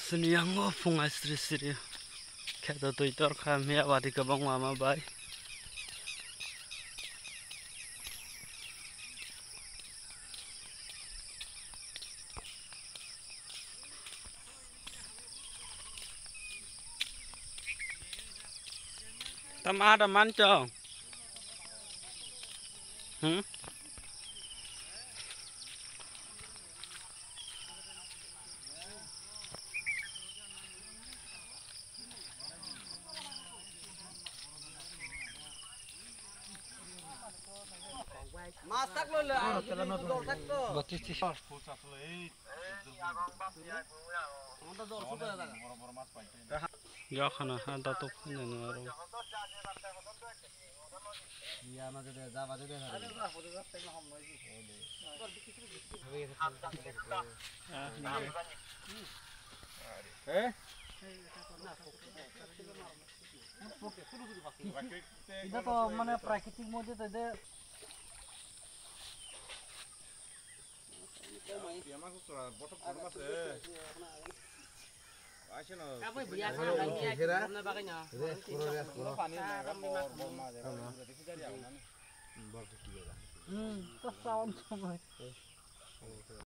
Seniang fungai sri-sri. Kata Twitter kami awadi ke bang mama bay. Tam ada mancong. Masak lo le, Batis ti. Ya khana ada tu khana naro. Ya na de java de এটা তো মানে প্রাকৃতিক মধ্যে তো দে আমার কুকুরা বট বট আছে আসে না আপনি বিয়া খাওয়া লাগে আমরা বাগাইনা পানি দেখি যাই আমরা তো সাউন্ড সময়